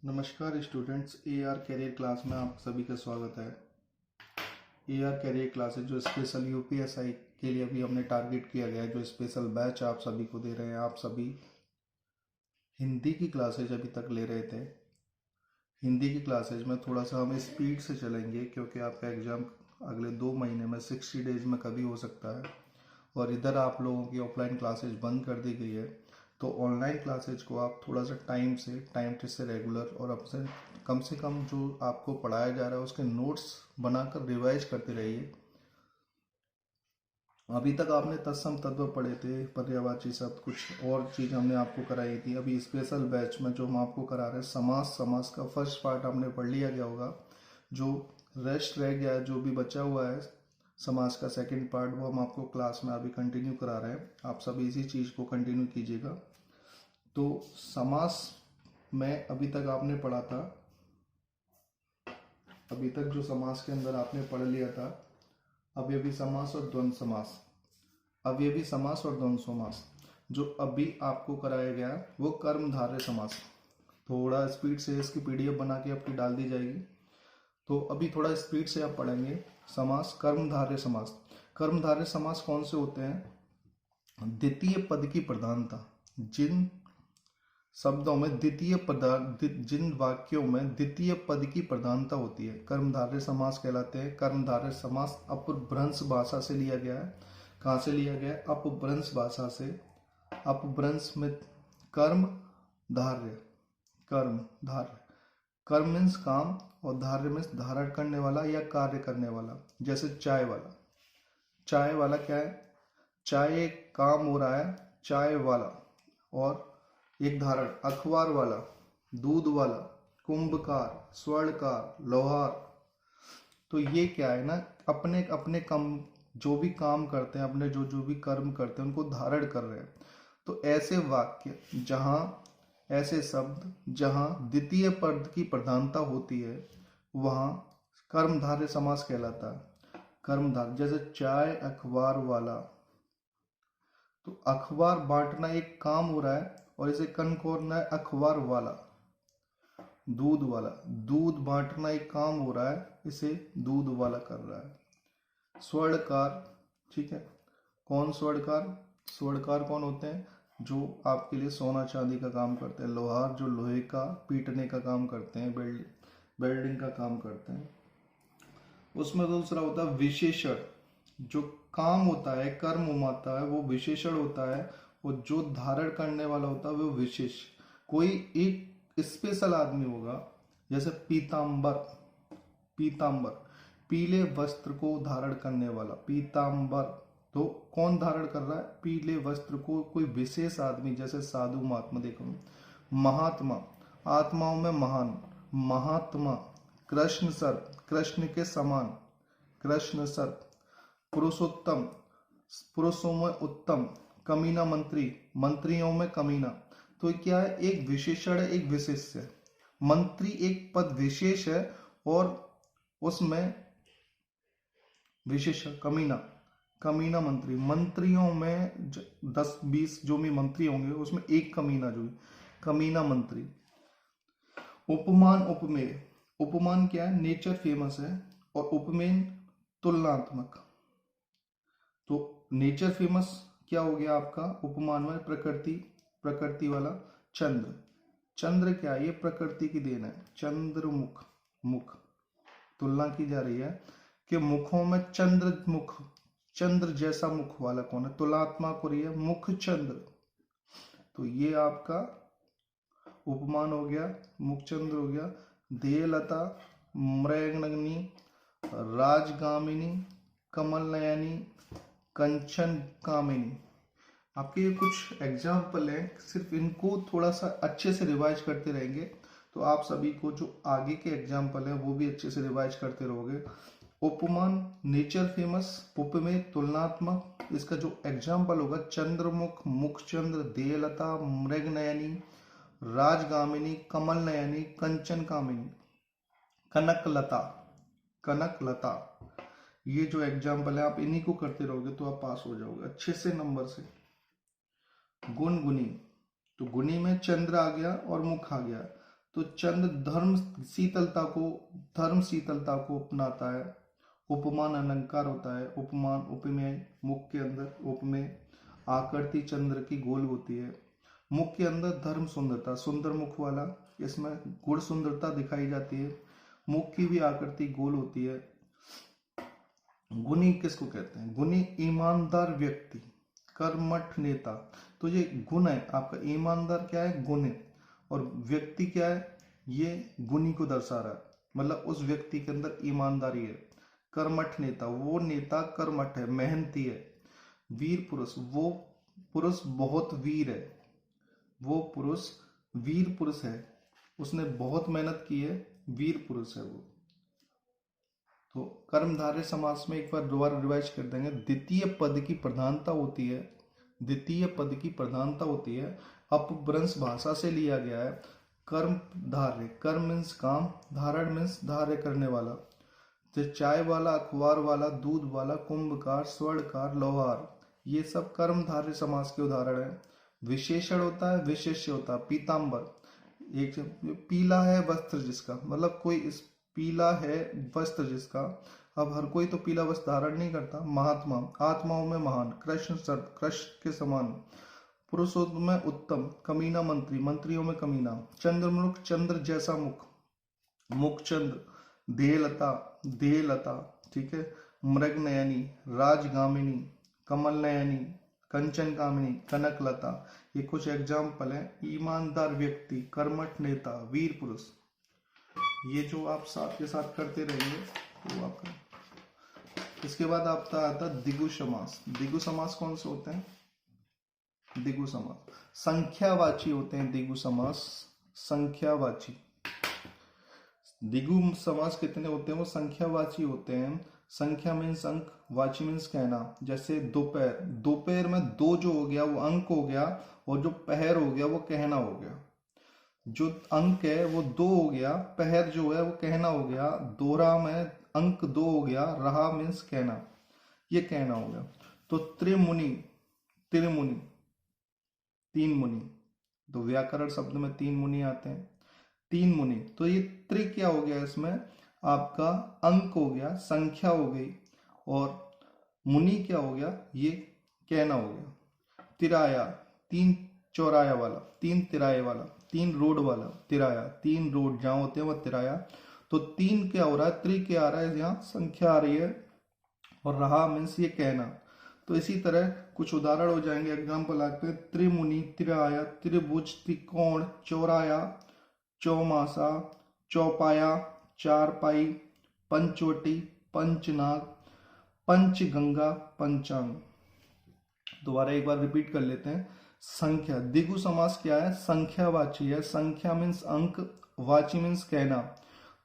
नमस्कार students, AR career class में आप सभी का स्वागत है। AR कैरियर क्लासेज जो स्पेशल UPSI के लिए अभी हमने टारगेट किया गया है, जो स्पेशल बैच आप सभी को दे रहे हैं। आप सभी हिंदी की क्लासेज अभी तक ले रहे थे। हिंदी की क्लासेज में थोड़ा सा हम स्पीड से चलेंगे क्योंकि आपका एग्ज़ाम अगले 2 महीने में 60 डेज में कभी हो सकता है और इधर आप लोगों की ऑफलाइन क्लासेज बंद कर दी गई है। तो ऑनलाइन क्लासेज को आप थोड़ा सा टाइम से रेगुलर और अब से कम जो आपको पढ़ाया जा रहा है उसके नोट्स बनाकर रिवाइज करते रहिए। अभी तक आपने तत्सम तत्व पढ़े थे, पर्यायवाची शब्द, कुछ और चीज़ हमने आपको कराई थी। अभी स्पेशल बैच में जो हम आपको करा रहे हैं, समास का फर्स्ट पार्ट हमने पढ़ लिया गया होगा। जो रेस्ट रह गया है, जो भी बचा हुआ है समास का सेकंड पार्ट, वो हम आपको क्लास में अभी कंटिन्यू करा रहे हैं। आप सब इसी चीज़ को कंटिन्यू कीजिएगा। तो समास में अभी तक आपने पढ़ा था, अभी तक जो समास के अंदर आपने पढ़ लिया था अवयवी समास और द्वंद्व समास। अवयवी समास और द्वंद्व समास जो अभी आपको कराया गया वो कर्मधारय समास। थोड़ा स्पीड से इसकी PDF बना के आपकी डाल दी जाएगी, तो अभी थोड़ा स्पीड से आप पढ़ेंगे। समास, कर्मधारय समास। कर्मधारय समास कौन से होते हैं? द्वितीय पद की प्रधानता, जिन शब्दों में जिन वाक्यों में द्वितीय पद की प्रधानता होती है, कर्मधारय समास कहलाते हैं। कर्मधारय समास अपभ्रंश भाषा से लिया गया है। कहाँ से लिया गया है? अपभ्रंश भाषा से। अपभ्रंश में कर्म धार्य, कर्म धार्य, कर्म मीन्स काम और धार्य मीन्स धारण करने वाला या कार्य करने वाला। जैसे चाय वाला, चाय वाला क्या है? चाय एक काम हो रहा है, चाय वाला। और एक धारण, अखबार वाला, दूध वाला, कुंभकार, स्वर्णकार, लोहार। तो ये क्या है ना, अपने अपने काम, जो भी काम करते हैं, अपने जो जो भी कर्म करते हैं उनको धारण कर रहे हैं। तो ऐसे वाक्य जहाँ, ऐसे शब्द जहाँ द्वितीय पद की प्रधानता होती है वहाँ कर्मधारय समास कहलाता है। कर्मधारय, जैसे चाय अखबार वाला, तो अखबार बांटना एक काम हो रहा है और इसे करना है अखबार वाला। दूध वाला, दूध बांटना एक काम हो रहा है, इसे दूध वाला कर रहा है। स्वर्णकार, ठीक है। कौन स्वर्णकार? स्वर्णकार कौन होते हैं? जो आपके लिए सोना चांदी का काम करते हैं। लोहार जो लोहे का पीटने का काम करते हैं, वेल्डिंग का काम करते हैं। उसमें दूसरा होता है विशेषण, जो काम होता है, कर्म होता है, वो विशेषण होता है। और जो धारण करने वाला होता है वो विशेष, कोई एक स्पेशल आदमी होगा। जैसे पीतांबर, पीतांबर पीले वस्त्र को धारण करने वाला, पीतांबर। तो कौन धारण कर रहा है? पीले वस्त्र को कोई विशेष आदमी, जैसे साधु महात्मा। देखो, महात्मा, आत्माओं में महान, महात्मा। कृष्ण सर, कृष्ण के समान, कृष्ण सर। पुरुषोत्तम, पुरुषों में उत्तम। कमीना, मंत्री, मंत्रियों में कमीना। तो क्या है? एक विशेषण है, एक विशेष है। मंत्री एक पद विशेष है और उसमें विशेष कमीना, कमीना मंत्री। मंत्रियों में 10-20 जो भी मंत्री होंगे उसमें एक कमीना, जो कमीना मंत्री। उपमान, उपमेय। उपमान क्या है? नेचर फेमस है। और उपमेय तुलनात्मक। तो नेचर फेमस क्या हो गया आपका? उपमान में प्रकृति, प्रकृति वाला। चंद्र, चंद्र क्या है? ये प्रकृति की देन है। चंद्रमुख, मुख। तुलना की जा रही है कि मुखों में चंद्र मुख, चंद्र जैसा मुख वाला कौन है? तुलनात्मक हो रही है, मुख चंद्र। तो ये आपका उपमान हो गया, मुखचंद्र हो गया। देयलता, मृगनगिनी, राजगामिनी, कमल नयनी, कंचन कामिनी। आपके ये कुछ एग्जाम्पल हैं, सिर्फ इनको थोड़ा सा अच्छे से रिवाइज करते रहेंगे तो आप सभी को जो आगे के एग्जाम्पल हैं वो भी अच्छे से रिवाइज करते रहोगे। उपमान, नेचर फेमस, उपमेय तुलनात्मक। इसका जो एग्जाम्पल होगा, चंद्रमुख, मुखचंद्र, देयलता, मृगनयनी, राजगामिनी, कमल नयनी, कंचन कामिनी, कनकलता, कनकलता। ये जो एग्जाम्पल है आप इन्हीं को करते रहोगे तो आप पास हो जाओगे अच्छे से नंबर से। गुण, गुनी, तो गुनी में चंद्र आ गया और मुख आ गया। तो चंद्र धर्म शीतलता को अपनाता है। उपमान अलंकार होता है। उपमान उपमेय, मुख के अंदर उपमेय। आकृति चंद्र की गोल होती है। मुख के अंदर धर्म सुंदरता, सुंदर मुख वाला, इसमें गुण सुंदरता दिखाई जाती है। मुख की भी आकृति गोल होती है। गुणी किसको कहते हैं? गुणी ईमानदार व्यक्ति, कर्मठ नेता। तो ये गुण है आपका। ईमानदार क्या है? गुण है। और व्यक्ति क्या है? ये गुणी को दर्शा रहा है, मतलब उस व्यक्ति के अंदर ईमानदारी है। कर्मठ नेता, वो नेता कर्मठ है, मेहनती है। वीर पुरुष, वो पुरुष बहुत वीर है, वो पुरुष वीर पुरुष है, उसने बहुत मेहनत की है, वीर पुरुष है वो। तो कर्मधारय समास में एक बार दोबारा रिवाइज कर देंगे। द्वितीय पद की प्रधानता होती है, द्वितीय पद की प्रधानता होती है। अपभ्रंश भाषा से लिया गया है। कर्म धार्य, कर्म मीन्स काम, धारण मीन्स धार्य करने वाला। तो चाय वाला, अखबार वाला, दूध वाला, कुंभकार, स्वर्णकार, लोहार, ये सब कर्मधारय समास के उदाहरण है। विशेषण होता है, विशेष्य होता है। पीतांबर, एक पीला है वस्त्र जिसका, मतलब कोई इस पीला है वस्त्र जिसका। अब हर कोई तो पीला वस्त्र धारण नहीं करता। महात्मा, आत्माओं में महान। कृष्ण सर्व, कृष्ण के समान। पुरुषोत्तम में उत्तम। कमीना मंत्री, मंत्रियों में कमीना। चंद्रमुख, चंद्र जैसा मुख, मुखचंद्र। देहलता, देहलता, ठीक है। मृगनयनी, राजगामिनी, कमल नयनी, कंचन कामिनी, कनकलता। ये कुछ एग्जाम्पल है। ईमानदार व्यक्ति, कर्मठ नेता, वीर पुरुष। ये जो आप साथ के साथ करते रहेंगे तो आपका। इसके बाद आपका आता दिगु समास। दिगु समास कौन से होते हैं? दिगु समास संख्यावाची होते हैं। दिगु समास संख्यावाची। दिगु समास कितने होते हैं? वो संख्यावाची होते हैं। संख्या मीन्स अंक, वाची मीन्स कहना। जैसे दोपहर, दोपहर में दो जो हो गया वो अंक हो गया, और जो पहर हो गया वो कहना हो गया। जो अंक है वो दो हो गया, पहर जो है वो कहना हो गया। दोहरा में अंक दो हो गया, रहा मीन्स कहना, ये कहना हो गया। तो त्रिमुनि, त्रिमुनि, तीन मुनि। तो व्याकरण शब्द में तीन मुनि आते हैं। तीन मुनि, तो ये त्रि क्या हो गया? इसमें आपका अंक हो गया, संख्या हो गई, और मुनि क्या हो गया? ये कहना हो गया। तिराया, तीन चौराया वाला, तीन तिराए वाला, तीन रोड वाला। तिराया, तीन रोड जहां होते हैं वह तिराया। तो तीन क्या हो रहा है? त्रि क्या आ रहा है? यहाँ संख्या आ रही है, और रहा मीन्स ये कहना। तो इसी तरह कुछ उदाहरण हो जाएंगे, एग्जाम्पल आते हैं। त्रिमुनि, तिराया, त्रिभुज, त्रिकोण, चौराया, चौमासा, चौपाया, चारपाई, पंचवटी, पंचनाग, पंचगंगा, पंचांग। दोबारा एक बार रिपीट कर लेते हैं। संख्या, दिगु समास क्या है? संख्यावाची है। संख्या मीन्स अंक, वाची मीन्स कहना।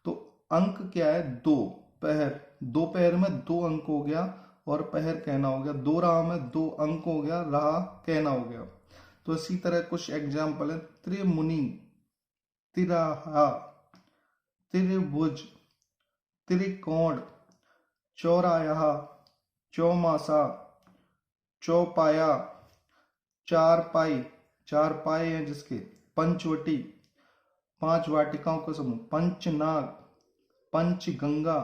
तो अंक क्या है? दो। पहर, दोपहर में दो अंक हो गया, और पहर कहना हो गया। दो राह में दो अंक हो गया, राह कहना हो गया। तो इसी तरह कुछ एग्जाम्पल है। त्रिमुनि, तिराहा, त्रिभुज, त्रिकोण, चौराया, चौमासा, चौपाया, चारपाई, चार पाए हैं जिसके। पंचवटी, पांच वाटिकाओं का समूह। पंचनाग, पंचगंगा,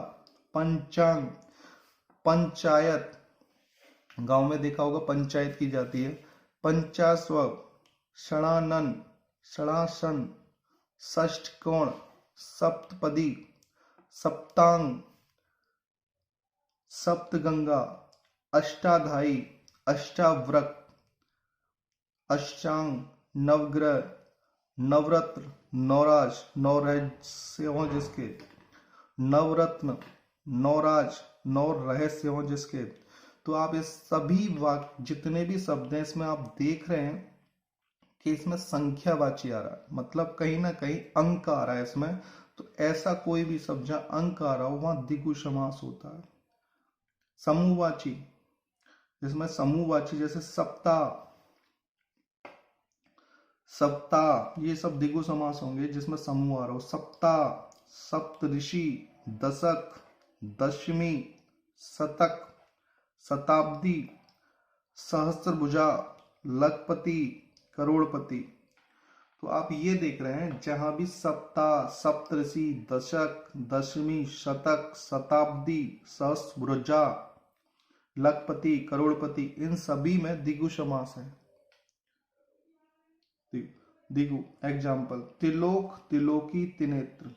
पंचांग, पंचायत, गांव में देखा होगा पंचायत की जाती है। पंचास्व, षणानन, षणासन, षष्ठकोण, सप्तपदी, सप्तांग, सप्तगंगा, अष्टाधाई, अष्टावृत, अष्टांग, नवग्रह, नवरत्न, नवराज, नवरहस्य हो जिसके। नवरत्न, नवराज, नौ रहस्य हो जिसके। तो आप इस सभी वाक्य जितने भी शब्द हैं इसमें आप देख रहे हैं कि इसमें संख्यावाची आ रहा है, मतलब कहीं ना कहीं अंक आ रहा है इसमें। तो ऐसा कोई भी शब्द जहां अंक आ रहा हो वहां द्विगु समास होता है। समूहवाची, जिसमें समूहवाची जैसे सप्ताह, सप्ताह, ये सब द्विगु समास होंगे जिसमें समूह आ रहा हो। सप्ताह, सप्तऋषि, दशक, दशमी, शतक, शताब्दी, सहस्त्रभुजा, लखपति, करोड़पति। तो आप ये देख रहे हैं जहां भी सप्ताह, सप्तऋषि, दशक, दशमी, शतक, शताब्दी, सहस्त्रभुजा, लखपति, करोड़पति, इन सभी में द्विगु समास है। द्विगु एग्जाम्पल, त्रिलोक, त्रिलोकी, त्रिनेत्र।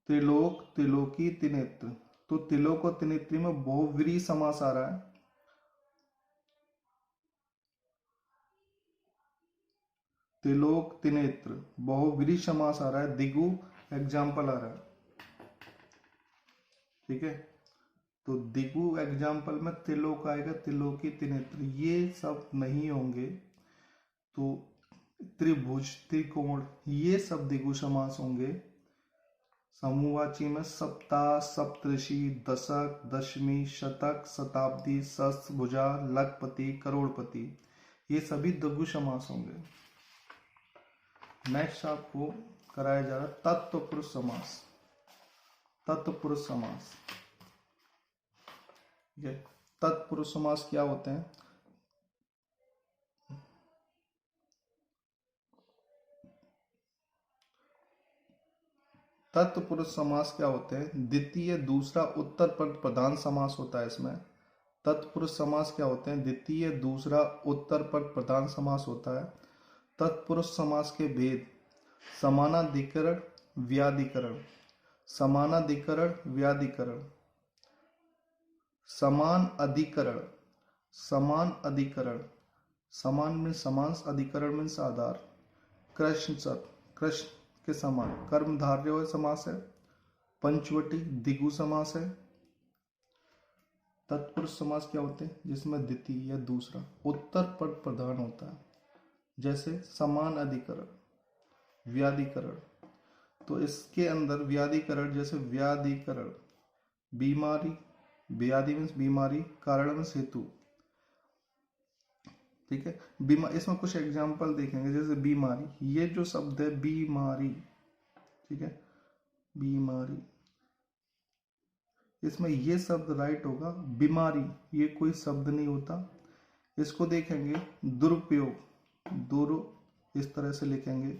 त्रिलोक, त्रिलोकी, त्रिनेत्र। तो त्रिलोक और त्रिनेत्री में बहुव्रीहि समास आ रहा है। त्रिलोक, त्रिनेत्र, बहुव्रीहि समास आ रहा है, द्विगु एग्जाम्पल आ रहा है। ठीक है, तो द्विगु एग्जाम्पल में त्रिलोक आएगा, त्रिलोकी, त्रिनेत्र, ये सब नहीं होंगे। तो त्रिभुज, त्रिकोण, ये सब द्विगु समास होंगे। समूहवाची में सप्ताह, सप्तऋषि, दशक, दशमी, शतक, शताब्दी, सहस्त्रभुजा, लखपति, करोड़पति, ये सभी द्विगु समास होंगे। नेक्स्ट आपको कराया जा रहा है तत्पुरुष समास। तत्पुरुष समास, ये तत्पुरुष समास क्या होते हैं? तत्पुरुष समास क्या होते हैं? द्वितीय, दूसरा, उत्तर पद प्रधान समास होता है इसमें। तत्पुरुष समास क्या होते हैं? द्वितीय, दूसरा, उत्तर पद प्रधान समास होता है। तत्पुरुष समास के भेद: समानाधिकरण, व्याधिकरण। समानाधिकरण, व्याधिकरण। समान अधिकरण, समान अधिकरण। समान में समास, अधिकरण में आधार। कृष्ण, कृष्ण के समान, कर्मधारय समास है। पंचवटी, द्विगु समास है। तत्पुरुष समास क्या होते हैं? जिसमें द्वितीय या दूसरा, उत्तर पद प्रधान होता है, जैसे समान अधिकरण, व्याधिकरण। तो इसके अंदर व्याधिकरण, जैसे व्याधिकरण, बीमारी, व्याधि मीन्स बीमारी, कारण मीन्स हेतु। ठीक है, इसमें कुछ एग्जाम्पल देखेंगे, जैसे बीमारी, ये जो शब्द है बीमारी, ठीक है, बीमारी, इसमें ये शब्द राइट होगा, बीमारी ये कोई शब्द नहीं होता। इसको देखेंगे दुरुपयोग, दुरु इस तरह से लिखेंगे,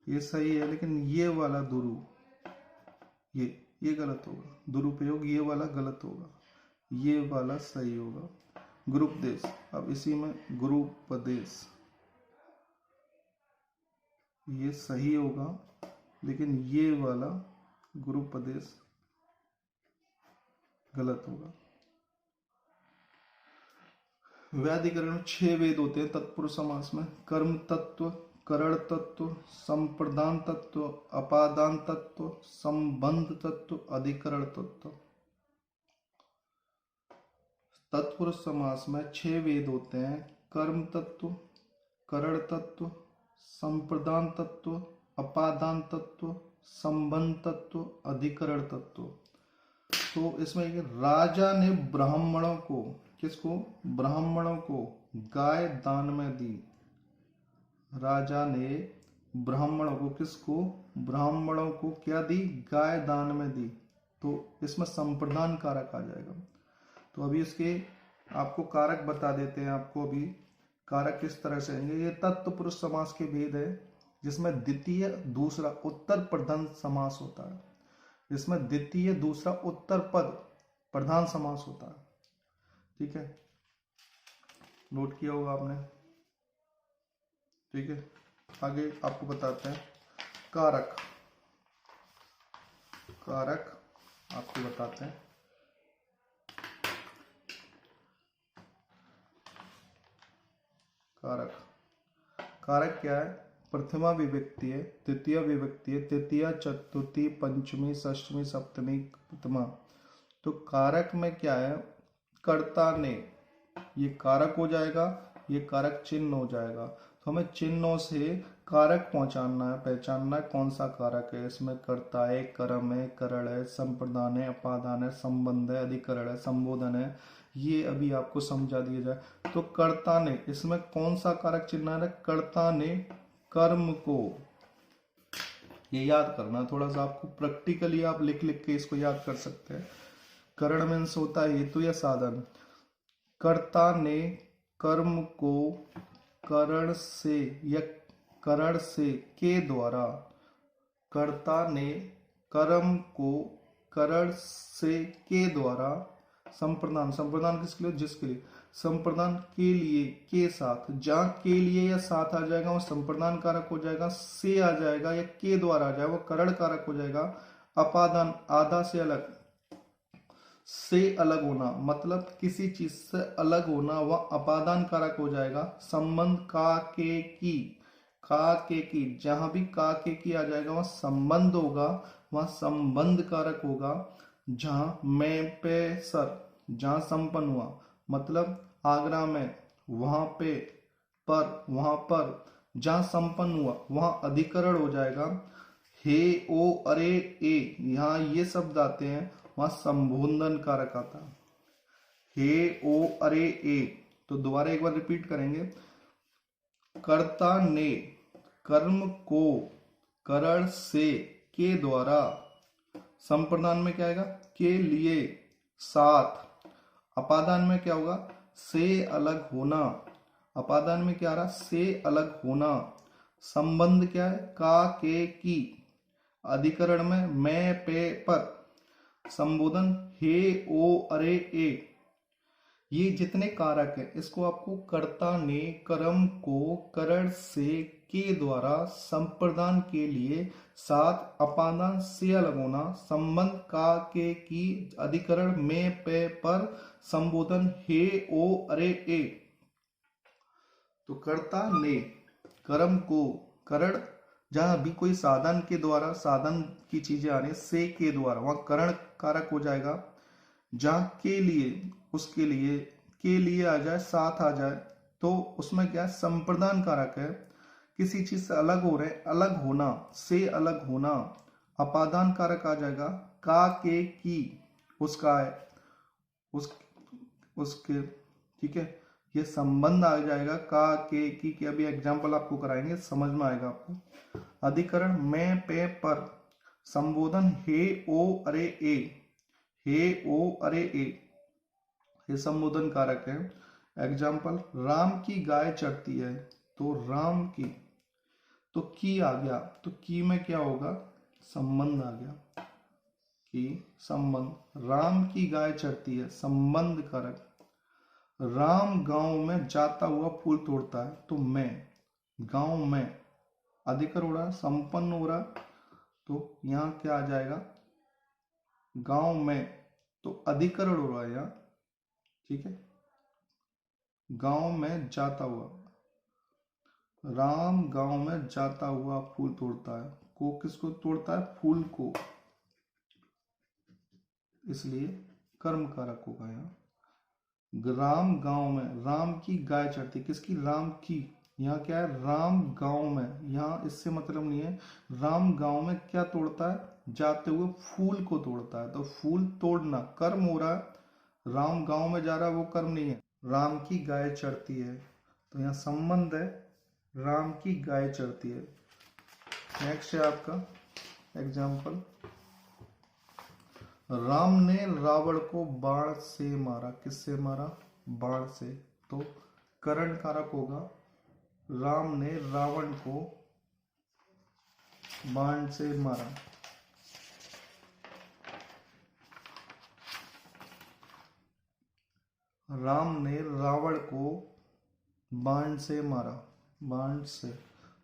ये सही है, लेकिन ये वाला दुरु, ये गलत होगा। दुरुपयोग ये वाला गलत होगा, ये वाला सही होगा। गुरुपदेश, अब इसी में गुरुपदेश, ये सही होगा, लेकिन ये वाला गुरुपदेश गलत होगा। व्याधिकरण 6 वेद होते हैं तत्पुरुष समास में: कर्म तत्व, करण तत्व, संप्रदान तत्व, अपादान तत्व, संबंध तत्व, अधिकरण तत्व। तत्पुरुष समास में 6 वेद होते हैं: कर्म तत्व, करण तत्व, संप्रदान तत्व, अपादान तत्व, संबंध तत्व, अधिकरण तत्व। तो इसमें राजा ने ब्राह्मणों को, किसको? ब्राह्मणों को गाय दान में दी। राजा ने ब्राह्मणों को, किसको? ब्राह्मणों को क्या दी? गाय दान में दी। तो इसमें संप्रदान कारक आ जाएगा। तो अभी इसके आपको कारक बता देते हैं। आपको अभी कारक किस तरह से आएंगे। ये तत्पुरुष समास के भेद है, जिसमें द्वितीय, दूसरा, उत्तर प्रधान समास होता है। इसमें द्वितीय, दूसरा, उत्तर पद प्रधान समास होता है। ठीक है, नोट किया होगा आपने। ठीक है, आगे आपको बताते हैं कारक। कारक आपको बताते हैं। कारक, कारक क्या है? प्रथमा विभक्ति है, तृतीय विभक्ति है, तृतीय, चतुर्थी, पंचमी, षष्ठमी, सप्तमी, प्रथमा। तो कारक में क्या है? कर्ता ने, ये कारक हो जाएगा, ये कारक चिन्ह हो जाएगा। तो हमें चिन्हों से कारक पहचानना है, कौन सा कारक है। इसमें कर्ता है, कर्म है, करण है, संप्रदान है, अपादान है, संबंध है, अधिकरण है, संबोधन है। ये अभी आपको समझा दिया जाए। तो कर्ता ने, इसमें कौन सा कारक चिन्ह है? कर्ता ने कर्म को, ये याद करना थोड़ा सा आपको, प्रैक्टिकली आप लिख लिख के इसको याद कर सकते हैं। करण मीन्स होता है हेतु या साधन। कर्ता ने कर्म को करण से या करण से के द्वारा, कर्ता ने कर्म को करण से के द्वारा, संप्रदान, संप्रदान किसके लिए, जिसके लिए, संप्रदान के लिए के साथ, जहाँ के लिए या साथ आ जाएगा वो संप्रदान कारक हो जाएगा, से आ जाएगा या के द्वारा आ जाएगा वो करण कारक हो जाएगा। अपादान, आधा से अलग, से अलग होना मतलब किसी चीज से अलग होना, वह अपादान कारक हो जाएगा। संबंध का के की, जहां भी का के की आ जाएगा वह संबंध होगा, वह संबंध कारक होगा। जहां मैं पे सर, जहां संपन्न हुआ मतलब आगरा में, वहां पे पर, वहां पर, जहां संपन्न हुआ वहां अधिकरण हो जाएगा। हे ओ अरे ए, यहाँ ये शब्द आते हैं वहां संबोधन कारक आता है। हे ओ अरे ए, तो दोबारा एक बार रिपीट करेंगे। कर्ता ने कर्म को करण से के द्वारा, संप्रदान में क्या आएगा, के लिए, साथ, अपादान में क्या होगा, से अलग होना, अपादान में क्या आ रहा, से अलग होना। संबंध क्या है, का के की, अधिकरण में मैं पे पर, संबोधन हे ओ अरे ए। ये जितने कारक है इसको आपको कर्ता ने कर्म को करण से के द्वारा, संप्रदान के लिए, साथ, अपादान से अलग होना, संबंध का के की, अधिकरण में पे पर, संबोधन हे ओ अरे ए। तो कर्ता ने कर्म को करण, जहां भी कोई साधन के द्वारा, साधन की चीजें आ रही से के द्वारा, वहां करण कारक हो जाएगा। जहां के लिए, उसके लिए, के लिए आ जाए, साथ आ जाए तो उसमें क्या है, संप्रदान कारक है। किसी चीज से अलग हो रहे, अलग होना, से अलग होना, अपादान कारक आ जाएगा। का के की, उसका है, उसके, ठीक है, ये संबंध आ जाएगा। का के की अभी एग्जाम्पल आपको कराएंगे, समझ में आएगा आपको। अधिकरण मैं पे पर, संबोधन हे ओ अरे ए, हे ओ अरे ए, ये संबोधन कारक है। एग्जाम्पल, राम की गाय चरती है, तो राम की, तो की आ गया, तो की में क्या होगा, संबंध आ गया, की संबंध। राम की गाय चरती है, संबंध कारक। राम गांव में जाता हुआ फूल तोड़ता है, तो मैं, गांव में, अधिकर हो रहा, संपन्न हो रहा, तो यहां क्या आ जाएगा, गांव में, तो अधिकरण हो रहा है यहाँ, ठीक है। गांव में जाता हुआ, राम गांव में जाता हुआ फूल तोड़ता है, को किसको तोड़ता है, फूल को, इसलिए कर्म कारक होगा यहाँ। राम गांव में, राम की गाय चरती, किसकी, राम की, यहाँ क्या है, राम गांव में, यहाँ इससे मतलब नहीं है। राम गांव में क्या तोड़ता है, जाते हुए फूल को तोड़ता है, तो फूल तोड़ना कर्म हो रहा है। राम गांव में जा रहा है वो कर्म नहीं है। राम की गाय चरती है, तो यहाँ संबंध है, राम की गाय चरती है। नेक्स्ट है आपका एग्जाम्पल, राम ने रावण को बाण से मारा, किससे मारा, बाण से, तो करण कारक होगा। राम ने रावण को बाण से मारा। राम ने रावण को बाण से मारा, बाण से,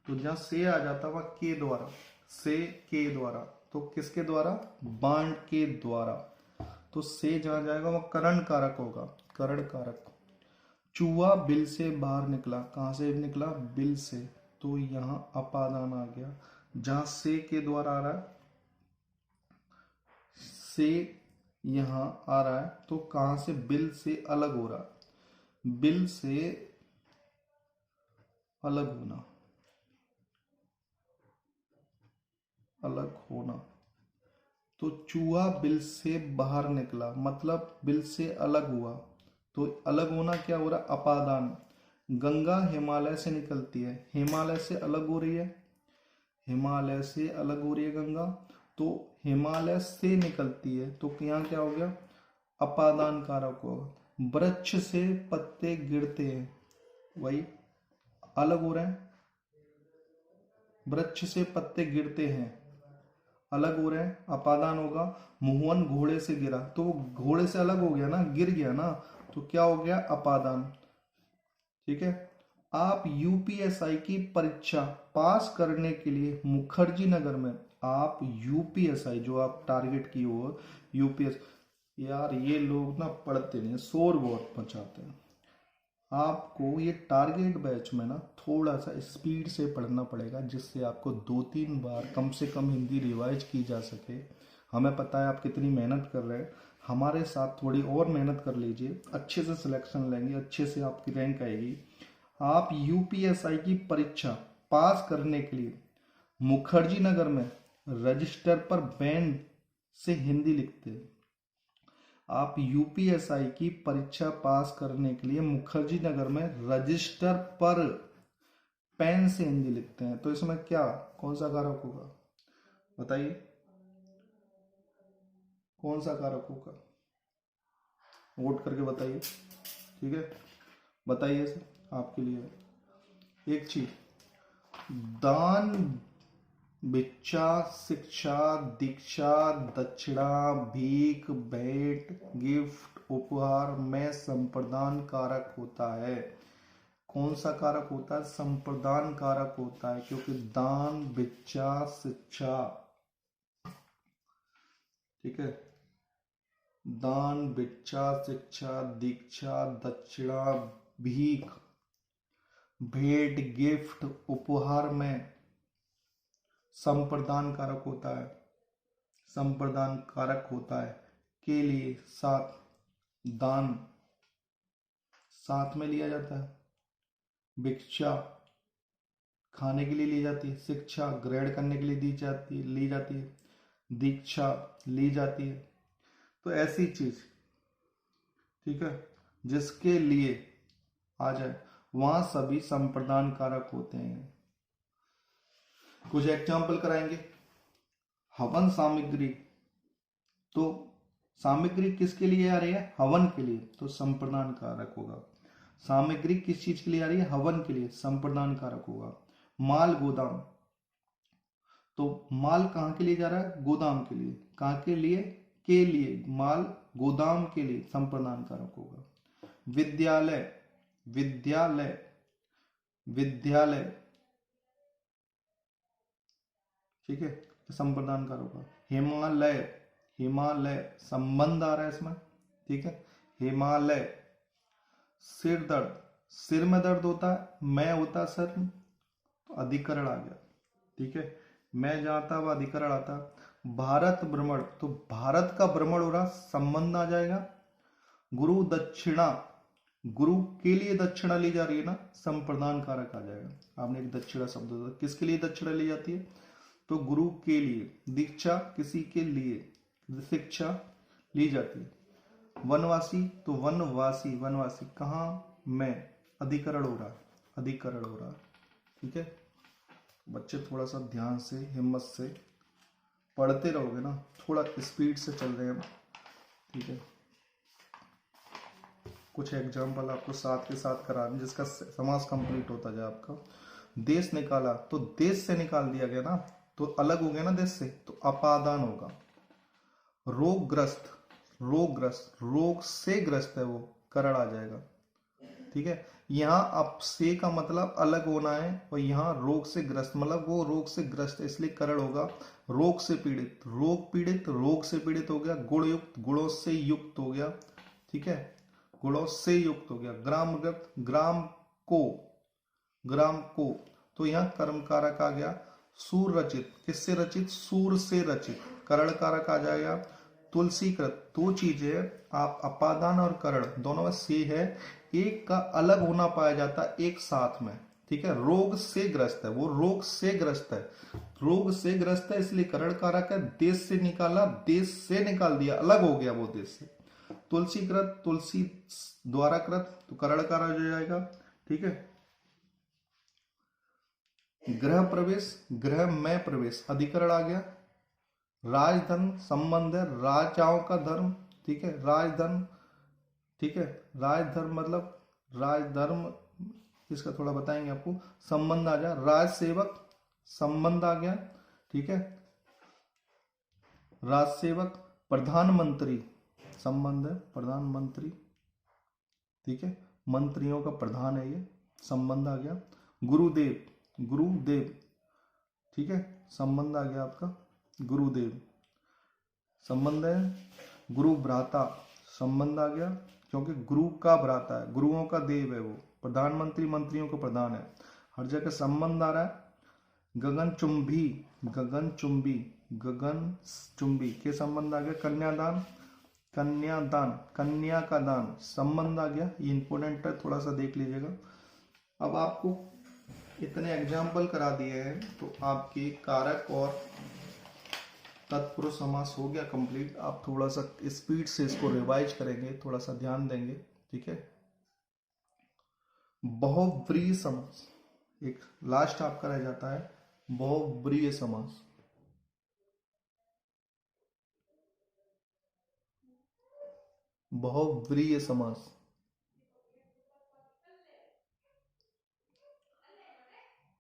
तो जहां से आ जाता वह के द्वारा, से के द्वारा, तो किसके द्वारा, बाण के द्वारा, तो से जहां जाएगा वह करण कारक होगा, करण कारक। चूहा बिल से बाहर निकला, कहां से निकला, बिल से, तो यहां अपादान आ गया। जहां से के द्वारा आ रहा है, से यहां आ रहा है, तो कहां से, बिल से अलग हो रहा है, बिल से अलग होना, अलग होना, तो चूहा बिल से बाहर निकला मतलब बिल से अलग हुआ, तो अलग होना क्या हो रहा, अपादान। गंगा हिमालय से निकलती है, हिमालय से अलग हो रही है, हिमालय से अलग हो रही है गंगा, तो हिमालय से निकलती है, तो यहाँ क्या हो गया, अपादान कारक होगा। वृक्ष से पत्ते गिरते हैं, वही अलग हो रहे हैं, वृक्ष से पत्ते गिरते हैं, अलग हो रहे हैं, अपादान होगा। मुहुवन घोड़े से गिरा, तो वो घोड़े से अलग हो गया ना, गिर गया ना, तो क्या हो गया, अपादान। ठीक है। आप यूपीएसआई की परीक्षा पास करने के लिए मुखर्जी नगर में, आप यूपीएसआई जो आप टारगेट की हो, यूपीएस, यार ये लोग ना पढ़ते नहीं, शोर बहुत मचाते हैं। आपको ये टारगेट बैच में ना थोड़ा सा स्पीड से पढ़ना पड़ेगा, जिससे आपको 2-3 बार कम से कम हिंदी रिवाइज की जा सके। हमें पता है आप कितनी मेहनत कर रहे हैं, हमारे साथ थोड़ी और मेहनत कर लीजिए, अच्छे से सिलेक्शन लेंगे, अच्छे से आपकी रैंक आएगी। आप यूपीएसआई की परीक्षा पास करने के लिए मुखर्जी नगर में रजिस्टर पर बैंड से हिंदी लिखते हैं। आप यूपीएसआई की परीक्षा पास करने के लिए मुखर्जी नगर में रजिस्टर पर पेन से हिंदी लिखते हैं, तो इसमें क्या, कौन सा कारक होगा बताइए, कौन सा कारक होगा, वोट करके बताइए। ठीक है, बताइए सर, आपके लिए एक चीज, दान, भिक्षा, शिक्षा, दीक्षा, दक्षिणा, भीख, भेंट, गिफ्ट, उपहार में संप्रदान कारक होता है। कौन सा कारक होता है, संप्रदान कारक होता है, क्योंकि दान, भिक्षा, शिक्षा, ठीक है, दान, भिक्षा, शिक्षा, दीक्षा, दक्षिणा, भीख, भेंट, गिफ्ट, उपहार में संप्रदान कारक होता है, संप्रदान कारक होता है। के लिए साथ, दान साथ में लिया जाता है, भिक्षा खाने के लिए ली जाती है, शिक्षा ग्रहण करने के लिए ली जाती है, दीक्षा ली जाती है। तो ऐसी चीज, ठीक है, जिसके लिए आ जाए वहां सभी संप्रदान कारक होते हैं। कुछ एग्जाम्पल कराएंगे। हवन सामग्री, तो सामग्री किसके लिए आ रही है, हवन के लिए, तो संप्रदान कारक होगा। सामग्री किस चीज के लिए आ रही है, हवन के लिए, संप्रदान कारक होगा। माल गोदाम, तो माल कहां के लिए जा रहा है, गोदाम के लिए, कहां के लिए माल गोदाम के लिए, संप्रदान कारक होगा। विद्यालय, विद्यालय, विद्यालय, ठीक है, संप्रदान कारक होगा। हिमालय, हिमालय संबंध आ रहा है इसमें, ठीक है, हिमालय। सिर दर्द, सिर में दर्द होता है, मैं होता सर, तो अधिकरण आ गया, ठीक है, मैं जहां था वह अधिकरण आता। भारत भ्रमण, तो भारत का भ्रमण हो रहा, संबंध आ जाएगा। गुरु दक्षिणा, गुरु के लिए दक्षिणा ली जा रही है ना, संप्रदान कारक आ जाएगा। आपने एक दक्षिणा शब्द होता, किसके लिए दक्षिणा ली जाती है, तो गुरु के लिए। दीक्षा किसी के लिए, शिक्षा ली जाती है। वनवासी, तो वनवासी, वनवासी कहाँ, मैं, अधिकरण हो रहा, अधिकरण हो रहा, ठीक है। बच्चे थोड़ा सा ध्यान से, हिम्मत से पढ़ते रहोगे ना, थोड़ा स्पीड से चल रहे हैं, ठीक है। कुछ एग्जाम्पल आपको साथ के साथ करा दें, जिसका समास कंप्लीट होता जाए आपका। देश निकाला, तो देश से निकाल दिया गया ना, तो अलग हो गया ना देश से, तो अपादान होगा। रोगग्रस्त, रोगग्रस्त, रोग से ग्रस्त है वो, करण आ जाएगा, ठीक है। यहाँ अप से का मतलब अलग होना है, और यहाँ रोग से ग्रस्त मतलब वो रोग से ग्रस्त है, इसलिए करण होगा। रोग से पीड़ित, रोग पीड़ित, रोग से पीड़ित हो गया। गुण युक्त, गुणों से युक्त हो गया, ठीक है, गुणों से युक्त हो गया। ग्रामगत, ग्राम को, ग्राम को, तो यहाँ कर्म कारक आ गया। सूर रचित, किससे रचित, सूर से रचित, करण कारक आ जाएगा। तुलसीकृत, दो चीजें, आप अपादान और करण दोनों में से है, एक का अलग होना पाया जाता है, एक साथ में, ठीक है। रोग से ग्रस्त है, वो रोग से ग्रस्त है, रोग से ग्रस्त है, इसलिए करण कारक है। देश से निकाला, देश से निकाल दिया, अलग हो गया वो देश से। तुलसीकृत, तुलसी द्वारा कृत, तो करण कारक हो जाएगा, ठीक है। गृह प्रवेश, गृह में प्रवेश, अधिकरण आ गया। राजधर्म, संबंध है, राजाओं का धर्म, ठीक है, राजधर्म, ठीक है, राजधर्म मतलब राजधर्म, इसका थोड़ा बताएंगे आपको। संबंध आ गया, राज सेवक संबंध आ गया, ठीक है, राज सेवक। प्रधानमंत्री संबंध है, प्रधानमंत्री, ठीक है, मंत्रियों का प्रधान है ये, संबंध आ गया। गुरुदेव, गुरुदेव, ठीक है, संबंध आ गया आपका, गुरुदेव संबंध है। गुरु भ्राता संबंध आ गया, क्योंकि गुरु का भ्राता है, गुरुओं का देव है वो। प्रधानमंत्री मंत्रियों को प्रधान है, हर जगह संबंध आ रहा है। गगनचुंबी, गगनचुंबी, गगनचुंबी के संबंध आ गया। कन्यादान, कन्यादान, कन्या का दान संबंध आ गया। ये इंपॉर्टेंट है, थोड़ा सा देख लीजिएगा। अब आपको इतने एग्जाम्पल करा दिए हैं तो आपकी कारक और तत्पुरुष समास हो गया कंप्लीट। आप थोड़ा सा स्पीड से इसको रिवाइज करेंगे, थोड़ा सा ध्यान देंगे, ठीक है। बहुव्रीहि समास, एक लास्ट आपका रह जाता है बहुव्रीहि समास। बहुव्रीहि समास,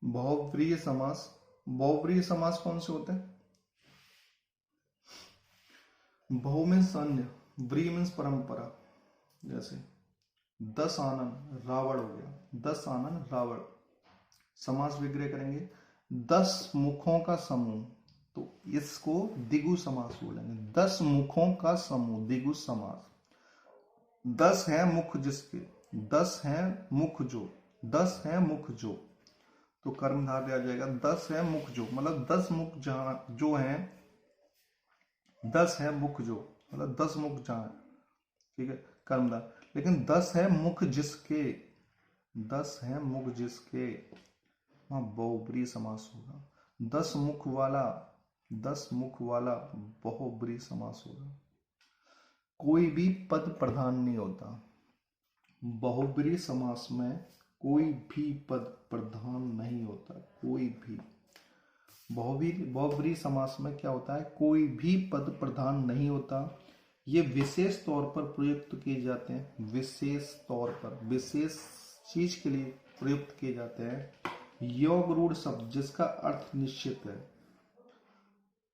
बहुव्रीहि समास। बहुव्रीहि समास कौन से होते हैं? बहु मीन्स अन्य, व्रीहि मीन्स परंपरा। जैसे 10 आनन रावण हो गया, 10 आनन रावण। समास विग्रह करेंगे 10 मुखों का समूह, तो इसको द्विगु समास बोलेंगे। 10 मुखों का समूह, द्विगु समास। 10 है मुख जिसके, 10 है मुख जो, 10 है मुख जो, तो कर्मधारय आ जाएगा। 10 है मुख जो, मतलब 10 मुख जहां जो है, 10 है मुख जो, मतलब 10 मुख जहां, ठीक है, कर्मधार। लेकिन 10 है मुख जिसके, 10 है मुख जिसके, वहां बहुव्रीहि समास होगा। 10 मुख वाला, 10 मुख वाला बहुव्रीहि समास होगा। कोई भी पद प्रधान नहीं होता बहुव्रीहि समास में, कोई भी पद प्रधान नहीं होता, कोई भी। बहुव्रीहि समास में क्या होता है, कोई भी पद प्रधान नहीं होता। ये विशेष तौर पर प्रयुक्त किए जाते हैं, विशेष तौर पर, विशेष चीज के लिए प्रयुक्त किए जाते हैं। योग रूढ़ शब्द जिसका अर्थ निश्चित है,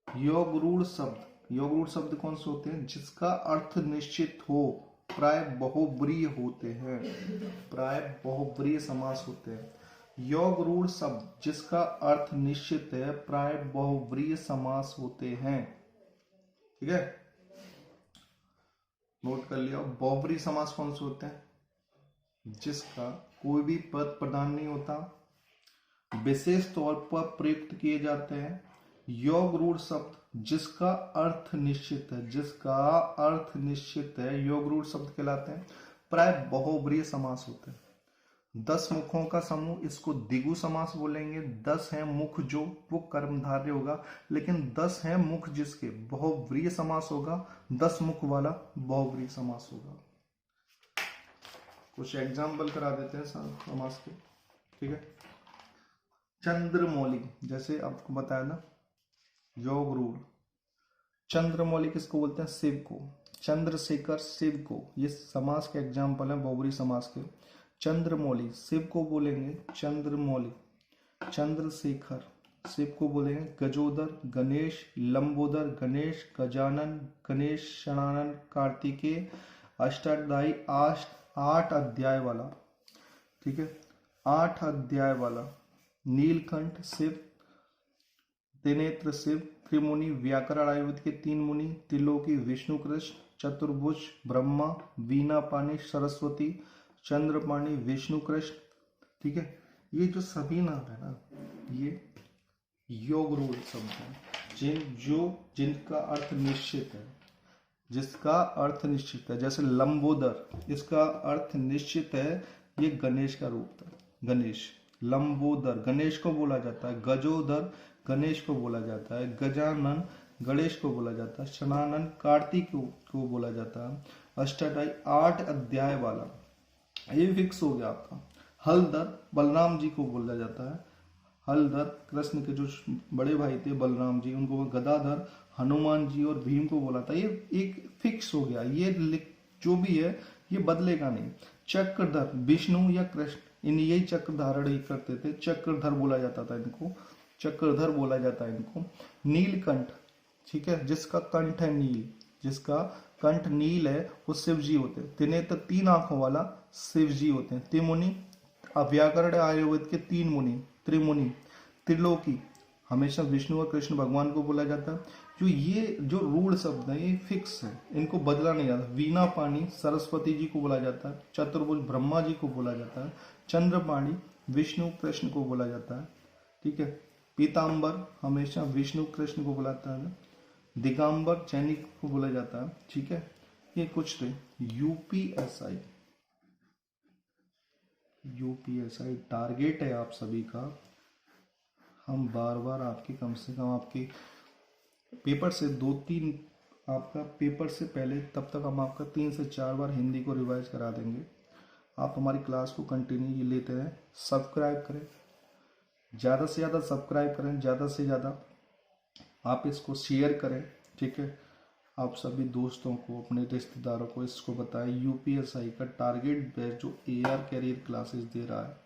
योग रूढ़ शब्द, योग रूढ़ शब्द कौन से होते हैं? जिसका अर्थ निश्चित हो, प्राय बहुव्रीहि होते हैं, प्राय बहुव्रीहि समास होते हैं। योग रूढ़ शब्द जिसका अर्थ निश्चित है, प्राय बहुव्रीहि समास होते हैं, ठीक है, नोट कर लिया। बहुव्रीहि समास कौन से होते हैं? जिसका कोई भी पद प्रधान नहीं होता, विशेष तौर पर प्रयुक्त किए जाते हैं। योग रूढ़ शब्द जिसका अर्थ निश्चित है, जिसका अर्थ निश्चित है, योग रूढ़ शब्द कहलाते हैं। प्राय बहुव्रीहि समास होते हैं। 10 मुखों का समूह, इसको द्विगु समास बोलेंगे। 10 है मुख जो, वो कर्मधारय होगा। लेकिन 10 है मुख जिसके, बहुव्रीहि समास होगा। 10 मुख वाला बहुव्रीहि समास होगा। कुछ एग्जाम्पल करा देते हैं समास के, ठीक है। चंद्रमौली, जैसे आपको बताया ना, योग रूढ़। चंद्रमौली किसको बोलते हैं? शिव को। चंद्रशेखर शिव को, ये समास के एग्जाम्पल है बहुव्रीहि समास के। चंद्रमौली शिव को बोलेंगे चंद्रमौली। चंद्रशेखर शिव को बोलेंगे गजोदर, गणेश, लंबोदर, गणेश, गजानन, गणेश, शनानन, कार्तिकेय, अष्टाध्यायी, 8 अध्याय वाला, ठीक है, 8 अध्याय वाला। नीलकंठ शिव, त्रिनेत्र शिव, त्रिमुनि, व्याकरण आयुर्वेद के 3 मुनि, त्रिलोकी विष्णु कृष्ण, चतुर्भुज ब्रह्मा, वीणापानी सरस्वती, चंद्रपाणी विष्णु कृष्ण, ठीक है। ये जो सभी नाम है ना, ये योग रूढ़ शब्द है, जिनका अर्थ निश्चित है, जिसका अर्थ निश्चित है। जैसे लंबोदर, इसका अर्थ निश्चित है, ये गणेश का रूप है, गणेश। लंबोदर गणेश को बोला जाता है, गजोदर गणेश को बोला जाता है, गजानन गणेश को बोला जाता है, शनानन कार्तिक को बोला जाता है, अष्टाध्यायी 8 अध्याय वाला, ये फिक्स हो गया आपका। हलधर बलराम जी को बोला जाता है, हलधर कृष्ण के जो बड़े भाई थे बलराम जी, उनको गदाधर हनुमान जी और भीम को बोला था। ये एक फिक्स हो गया, ये जो भी है ये बदलेगा नहीं। चक्रधर विष्णु या कृष्ण, इन यही चक्र धारण ही करते थे, चक्रधर बोला जाता था इनको, चक्रधर बोला जाता है इनको। नीलकंठ, ठीक है, जिसका कंठ है नील, जिसका कंठ नील है वो शिव जी होते हैं। त्रिनेत्र, तीन आंखों वाला शिव जी होते हैं। त्रिमुनि, व्याकरण आयुर्वेद के तीन मुनि, त्रिमुनि। त्रिलोकी, हमेशा विष्णु और कृष्ण भगवान को बोला जाता है। जो रूढ़ शब्द है ये फिक्स है, इनको बदला नहीं जाता। वीणा पाणी सरस्वती जी को बोला जाता है। चतुर्भुज ब्रह्मा जी को बोला जाता है। चंद्रपाणी विष्णु कृष्ण को बोला जाता है, ठीक है। पीताम्बर हमेशा विष्णु कृष्ण को बुलाता है। दिगंबर सैनिक को बोला जाता है, ठीक है। ये कुछ थे। यूपीएसआई, यूपीएसआई टारगेट है आप सभी का। हम बार बार आपकी, कम से कम आपकी पेपर से 2-3, आपका पेपर से पहले तब तक हम आपका 3 से 4 बार हिंदी को रिवाइज करा देंगे। आप हमारी क्लास को कंटिन्यू लेते रहें। सब्सक्राइब करें, ज़्यादा से ज़्यादा सब्सक्राइब करें, ज़्यादा से ज़्यादा आप इसको शेयर करें, ठीक है। आप सभी दोस्तों को, अपने रिश्तेदारों को इसको बताएं। यूपीएसआई का टारगेट बेस्ड जो एआर कैरियर क्लासेस दे रहा है।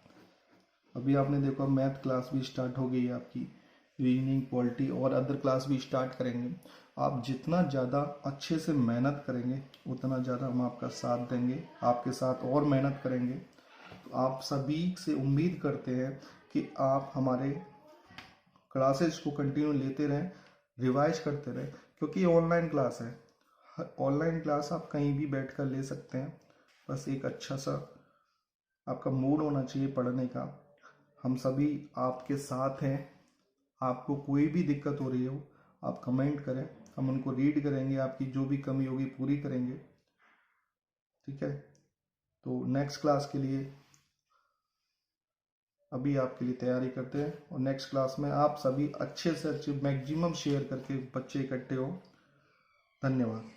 अभी आपने देखा मैथ क्लास भी स्टार्ट हो गई है आपकी, रीजनिंग, पॉलिटी और अदर क्लास भी स्टार्ट करेंगे। आप जितना ज़्यादा अच्छे से मेहनत करेंगे उतना ज़्यादा हम आपका साथ देंगे, आपके साथ और मेहनत करेंगे। तो आप सभी से उम्मीद करते हैं कि आप हमारे क्लासेस को कंटिन्यू लेते रहें, रिवाइज करते रहें, क्योंकि ये ऑनलाइन क्लास है। ऑनलाइन क्लास आप कहीं भी बैठ कर ले सकते हैं, बस एक अच्छा सा आपका मूड होना चाहिए पढ़ने का। हम सभी आपके साथ हैं। आपको कोई भी दिक्कत हो रही हो आप कमेंट करें, हम उनको रीड करेंगे, आपकी जो भी कमी होगी पूरी करेंगे, ठीक है। तो नेक्स्ट क्लास के लिए अभी आपके लिए तैयारी करते हैं, और नेक्स्ट क्लास में आप सभी अच्छे से अच्छे मैक्सिमम शेयर करके बच्चे इकट्ठे हो। धन्यवाद।